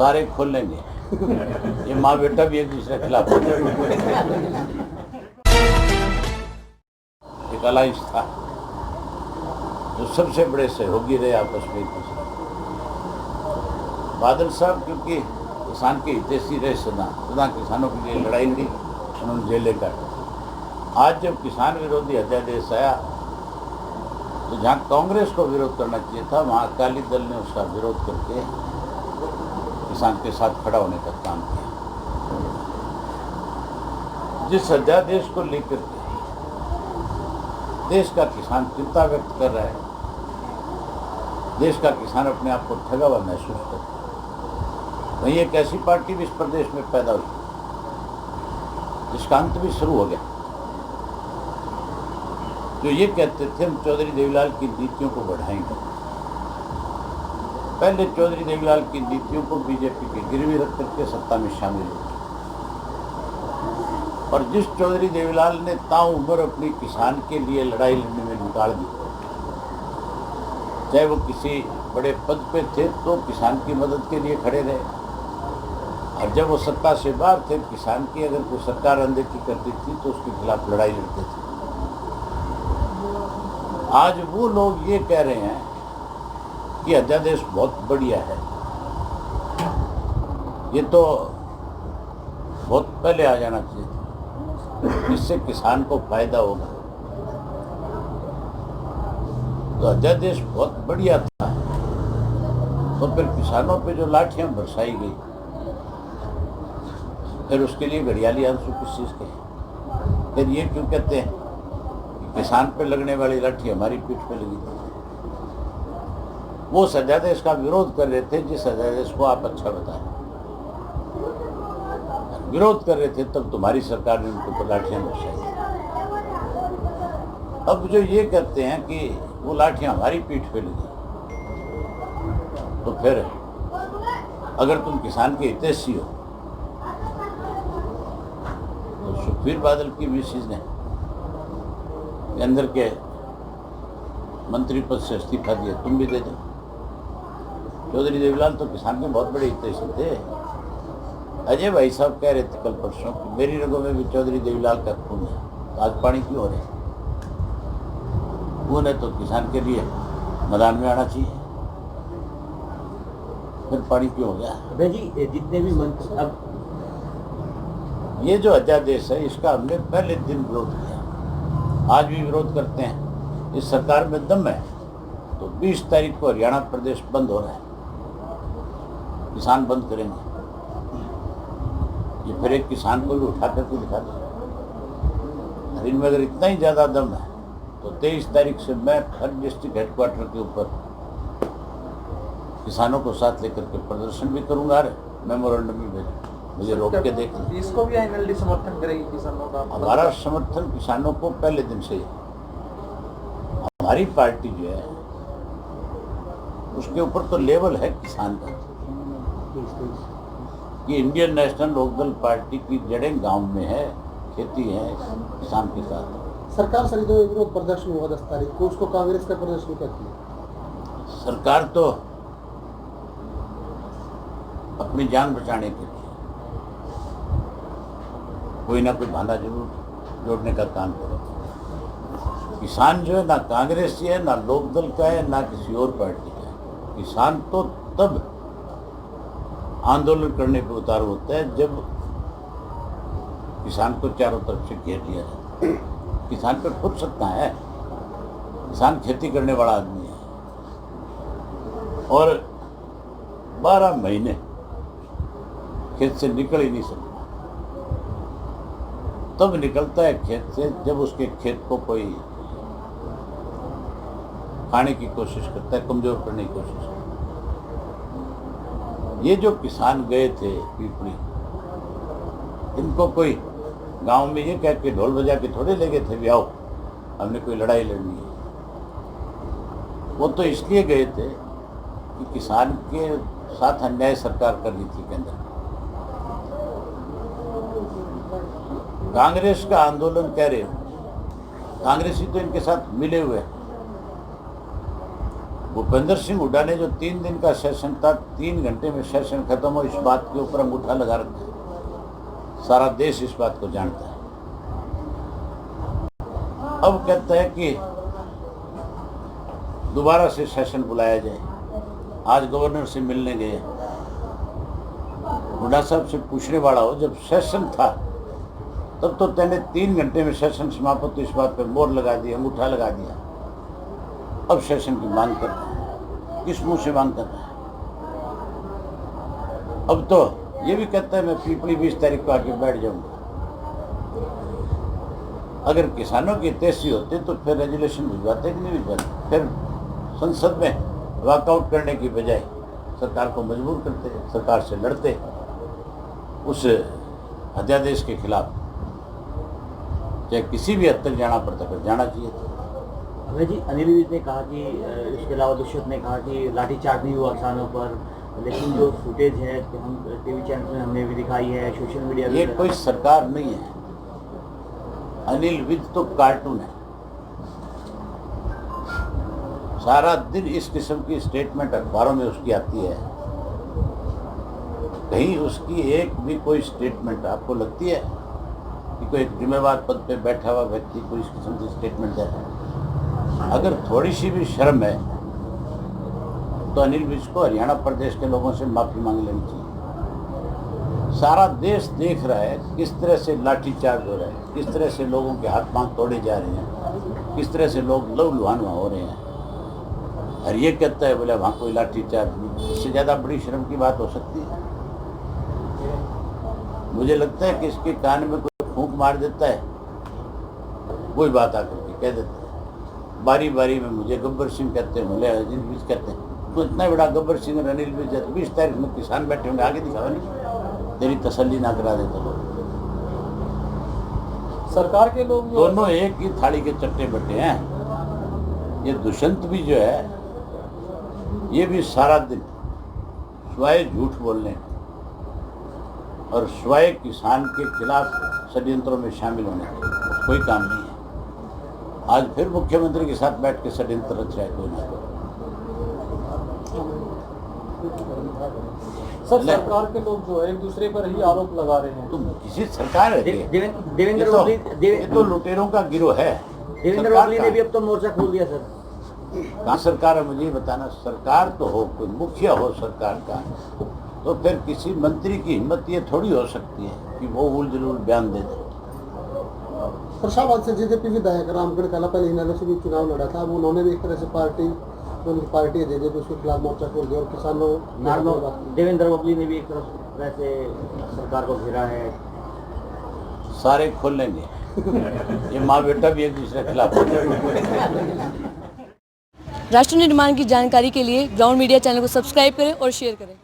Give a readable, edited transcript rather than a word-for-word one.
सारे खोल लेंगे। ये माँ बेटा भी एक दूसरे के खिलाफ एक अलायंस था जो सबसे बड़े सहयोगी रहे आपस में एक दूसरे। बादल साहब क्योंकि किसान के हितैषी रहे सदा किसानों के लिए लड़ाई लड़ी, उन्होंने जेलें काटी। आज जब किसान विरोधी अध्यादेश आया तो जहाँ कांग्रेस को विरोध करना चाहिए था, वहाँ अकाली दल ने उसका विरोध करके किसान के साथ खड़ा होने का काम किया। जिस अध्यादेश को लेकर के देश का किसान चिंता व्यक्त कर रहा है, देश का किसान अपने आप को ठगा हुआ महसूस करता है, वहीं एक ऐसी पार्टी भी इस प्रदेश में पैदा हुई जिसका अंत भी शुरू हो गया, जो ये कहते थे हम चौधरी देवीलाल की नीतियों को बढ़ाएंगे। पहले चौधरी देवीलाल की नीतियों को बीजेपी की गिरवी रख करके सत्ता में शामिल हुए, और जिस चौधरी देवीलाल ने ताउम्र अपनी किसान के लिए लड़ाई लड़ने में निकाल दी, चाहे वो किसी बड़े पद पे थे तो किसान की मदद के लिए खड़े रहे, और जब वो सत्ता से बाहर थे, किसान की अगर कोई सरकार अनदेखी करती थी तो उसके खिलाफ लड़ाई लड़ते थे। आज वो लोग ये कह रहे हैं कि अध्यादेश बहुत बढ़िया है, ये तो बहुत पहले आ जाना चाहिए था, इससे किसान को फायदा होगा। तो अध्यादेश बहुत बढ़िया था, तो फिर किसानों पे जो लाठियां बरसाई गई, फिर उसके लिए घड़ियाली आंसू किस चीज़ के? फिर ये क्यों कहते हैं कि किसान पे लगने वाली लाठी हमारी पीठ पे लगी थी? वो उस अध्यादेश का विरोध कर रहे थे जिस अध्यादेश को आप अच्छा बताएं, विरोध कर रहे थे तब तुम्हारी सरकार ने उनके ऊपर लाठियां बरसाई। अब जो ये कहते हैं कि वो लाठियां हमारी पीठ पे लगी, तो फिर अगर तुम किसान के हितैषी हो तो सुखबीर बादल की मिसेज ने अंदर के मंत्री पद से इस्तीफा दिया, तुम भी दे दो। चौधरी देवीलाल तो किसान के बहुत बड़े हितैषी थे। अजय भाई साहब कह रहे थे कल परसों कि मेरी रगों में भी चौधरी देवीलाल का खून है, तो आज पानी क्यों हो रहे? खून है तो किसान के लिए मैदान में आना चाहिए, फिर पानी क्यों हो गया? जी जितने भी मंत्री, अब ये जो अध्यादेश है इसका हमने पहले दिन विरोध किया, आज भी विरोध करते हैं। इस सरकार में दम है तो 20 तारीख को हरियाणा प्रदेश बंद हो रहा है, किसान बंद करेंगे। ये फिर एक किसान को भी उठा करके दिखा दो। इनमें अगर इतना ही ज़्यादा दम है तो 23 तारीख से मैं हर डिस्ट्रिक्ट हेडक्वार्टर के ऊपर किसानों को साथ लेकर के प्रदर्शन भी करूंगा, मेमोरेंडम भी भेजूंगा, मुझे रोक के देख लो। इसको भी एनएलडी समर्थन करेगी किसानों का? हमारा समर्थन किसानों को पहले दिन से ही, हमारी पार्टी जो है उसके ऊपर तो लेवल है किसान का कि इंडियन नेशनल लोकदल पार्टी की जड़ें गांव में है, खेती है, किसान के साथ। सरकार से जो विरोध प्रदर्शन हुआ 10 तारीख को, उसको कांग्रेस का प्रदर्शन करती है। सरकार तो अपनी जान बचाने के लिए कोई ना कोई बहाना जरूर जोड़ने का काम करे। किसान जो है ना कांग्रेस है, ना लोकदल का है, ना किसी और पार्टी का है। किसान तो तब आंदोलन करने पर उतार होता है जब किसान को चारों तरफ से घेर लिया जाए। किसान पे खुद सकता है, किसान खेती करने वाला आदमी है, और 12 महीने खेत से निकल ही नहीं सकता। तब निकलता है खेत से जब उसके खेत को कोई खाने की कोशिश करता है, कमजोर करने की कोशिश करता है। ये जो किसान गए थे पीपली, इनको कोई गांव में ये कह के ढोल बजा के थोड़े ले गए थे भी आओ हमने कोई लड़ाई लड़नी है। वो तो इसलिए गए थे कि किसान के साथ अन्याय सरकार कर रही थी केंद्र। कांग्रेस का आंदोलन कह रहे हो, कांग्रेसी तो इनके साथ मिले हुए हैं। भूपेंद्र सिंह हुड्डा ने जो 3 दिन का सेशन था, 3 घंटे में सेशन खत्म हो, इस बात के ऊपर अंगूठा लगा रखा है। सारा देश इस बात को जानता है। अब कहता है कि दोबारा से सेशन बुलाया जाए। आज गवर्नर से मिलने गए, हुड्डा साहब से पूछने वाला हो, जब सेशन था तब तो तेने 3 घंटे में सेशन समाप्त, इस बात पर मोहर लगा दी, अंगूठा लगा दिया। अब सेशन की मांग कर रहा है, किस मुंह से मांग कर रहा है? अब तो ये भी कहता है मैं पीपली 20 तारीख को आके बैठ जाऊंगा। अगर किसानों की तेजी होती तो फिर रेजुलेशन भिजवाते कि नहीं भिजवाते? फिर संसद में वॉकआउट करने की बजाय सरकार को मजबूर करते, सरकार से लड़ते, उस अध्यादेश के खिलाफ चाहे किसी भी हद तक जाना पड़ता फिर जाना चाहिए था। अभय जी, अनिल विज ने कहा कि इसके अलावा दुष्यंत ने कहा कि लाठीचार्ज नहीं हुआ किसानों पर, लेकिन जो फुटेज है कि हम टीवी चैनल में हमने भी दिखाई है, सोशल मीडिया ये कोई सरकार नहीं है। अनिल विज तो कार्टून है। सारा दिन इस किस्म की स्टेटमेंट अखबारों में उसकी आती है, कहीं उसकी एक भी कोई स्टेटमेंट आपको लगती है कि कोई एक जिम्मेवार पद पे बैठा हुआ व्यक्ति कोई इस किस्म की स्टेटमेंट दे? अगर थोड़ी सी भी शर्म है तो अनिल विज को हरियाणा प्रदेश के लोगों से माफी मांग लेनी चाहिए। सारा देश देख रहा है किस तरह से लाठीचार्ज हो रहा है, किस तरह से लोगों के हाथ पांव तोड़े जा रहे हैं, किस तरह से लोग लहूलुहान हो रहे हैं, और ये कहता है बोले वहाँ कोई लाठीचार्ज नहीं। इससे ज़्यादा बड़ी शर्म की बात हो सकती है? मुझे लगता है कि इसके कान में कोई फूंक मार देता है, वही बात आकर के कह देता है। बारी बारी में मुझे गब्बर सिंह कहते हैं, बोले अनिल विज कहते हैं। तो इतना बड़ा गब्बर सिंह और अनिल विज है, 20 तारीख में किसान बैठे होंगे, आगे दिखावा नहीं, तेरी तसल्ली ना करा देते लोग। सरकार के लोग दोनों एक ही थाली के चट्टे बट्टे हैं। ये दुष्यंत भी जो है, ये भी सारा दिन स्वयं झूठ बोलने और स्वयं किसान के खिलाफ षड्यंत्रों में शामिल होने कोई काम नहीं है। आज फिर मुख्यमंत्री के साथ बैठ के षड्यंत्र रच रहा है कोई ना कोई। सर, सरकार के लोग जो है एक दूसरे पर ही आरोप लगा रहे हैं। तुम किसी सरकार है, ये तो लुटेरों का गिरोह है। देवेंद्र ओबली ने भी अब तो मोर्चा खोल दिया सर। कहाँ सरकार है मुझे बताना? सरकार तो हो, कोई मुखिया हो सरकार का, तो फिर किसी मंत्री की हिम्मत ये थोड़ी हो सकती है कि वो उल जलूल बयान दे दे। फरसाबाद से जेजेपी विधायक रामगढ़ काला पहले इन्होंने से भी चुनाव लड़ा था, उन्होंने भी एक तरह से पार्टी है जेजेपी, उसके खिलाफ मोर्चा खोल दिया और किसानों देवेंद्र ओबली ने भी एक तरह से सरकार को घेरा है। सारे खोलेंगे ये माँ बेटा भी एक दूसरे के खिलाफ। राष्ट्र निर्माण की जानकारी के लिए ग्राउंड मीडिया चैनल को सब्सक्राइब करें और शेयर करें।